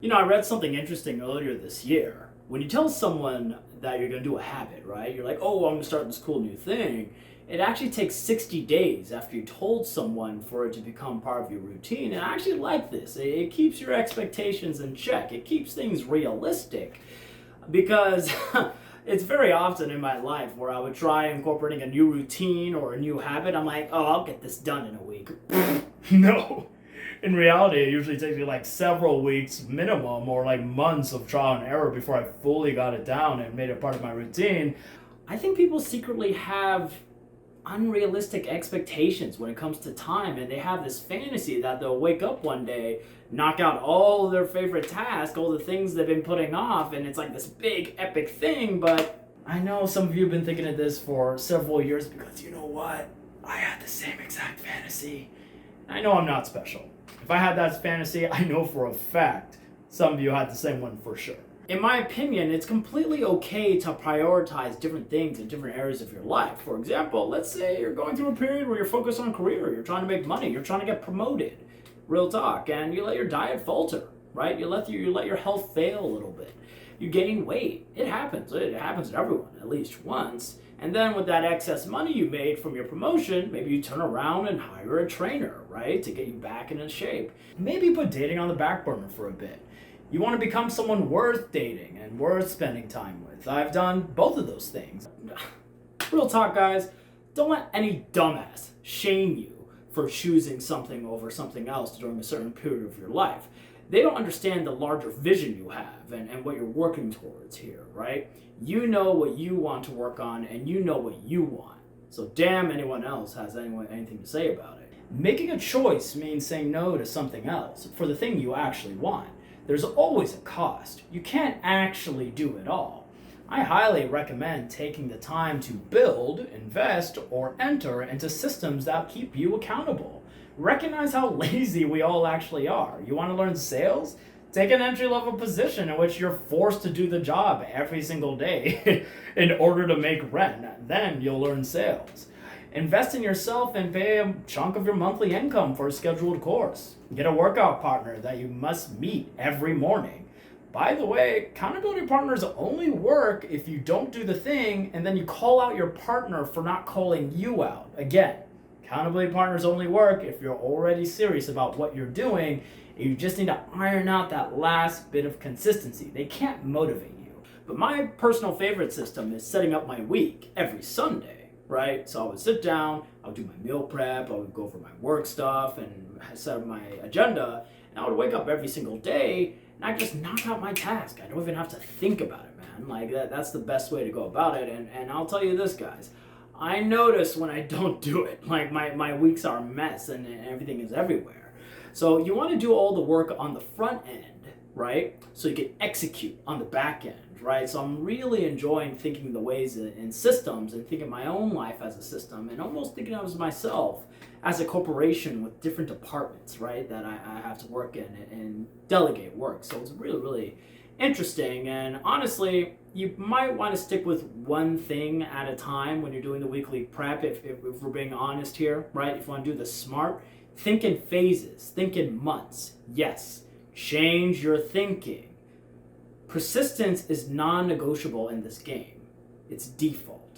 I read something interesting earlier this year. When you tell someone that you're going to do a habit, right? You're like, oh, I'm going to start this cool new thing. It actually takes 60 days after you told someone for it to become part of your routine. And I actually like this. It keeps your expectations in check, it keeps things realistic. Because it's very often in my life where I would try incorporating a new routine or a new habit. I'm like, oh, I'll get this done in a week. No. In reality, it usually takes me like several weeks minimum or like months of trial and error before I fully got it down and made it part of my routine. I think people secretly have unrealistic expectations when it comes to time, and they have this fantasy that they'll wake up one day, knock out all of their favorite tasks, all the things they've been putting off, and it's like this big epic thing. But I know some of you have been thinking of this for several years, because you know what? I had the same exact fantasy. I know I'm not special. If I had that fantasy, I know for a fact some of you had the same one for sure. In my opinion, it's completely okay to prioritize different things in different areas of your life. For example, let's say you're going through a period where you're focused on career, you're trying to make money, you're trying to get promoted, real talk, and you let your diet falter, right? You let your health fail a little bit. You gain weight. It happens. It happens to everyone at least once. And then with that excess money you made from your promotion, maybe you turn around and hire a trainer, right? To get you back into shape. Maybe put dating on the back burner for a bit. You want to become someone worth dating and worth spending time with. I've done both of those things. Real talk, guys. Don't let any dumbass shame you for choosing something over something else during a certain period of your life. They don't understand the larger vision you have and what you're working towards here, right? You know what you want to work on, and you know what you want. So damn anyone else has anything to say about it. Making a choice means saying no to something else for the thing you actually want. There's always a cost. You can't actually do it all. I highly recommend taking the time to build, invest, or enter into systems that keep you accountable. Recognize how lazy we all actually are. You want to learn sales? Take an entry-level position in which you're forced to do the job every single day in order to make rent. Then you'll learn sales. Invest in yourself and pay a chunk of your monthly income for a scheduled course. Get a workout partner that you must meet every morning. By the way, accountability partners only work if you don't do the thing and then you call out your partner for not calling you out. Again, accountability partners only work if you're already serious about what you're doing, and you just need to iron out that last bit of consistency. They can't motivate you. But my personal favorite system is setting up my week every Sunday, right? So I would sit down, I would do my meal prep, I would go over my work stuff and set up my agenda, and I would wake up every single day and I just knock out my task. I don't even have to think about it, man. Like that's the best way to go about it. And I'll tell you this, guys. I notice when I don't do it. Like my weeks are a mess and everything is everywhere. So you want to do all the work on the front end, right? So you can execute on the back end, right? So I'm really enjoying thinking the ways in systems and thinking my own life as a system and almost thinking of myself as a corporation with different departments, right? That I have to work in and delegate work. So it's really, really interesting. And honestly, you might want to stick with one thing at a time when you're doing the weekly prep, if we're being honest here, right? If you want to do this smart, think in phases, think in months. Yes, change your thinking. Persistence is non-negotiable in this game. It's default.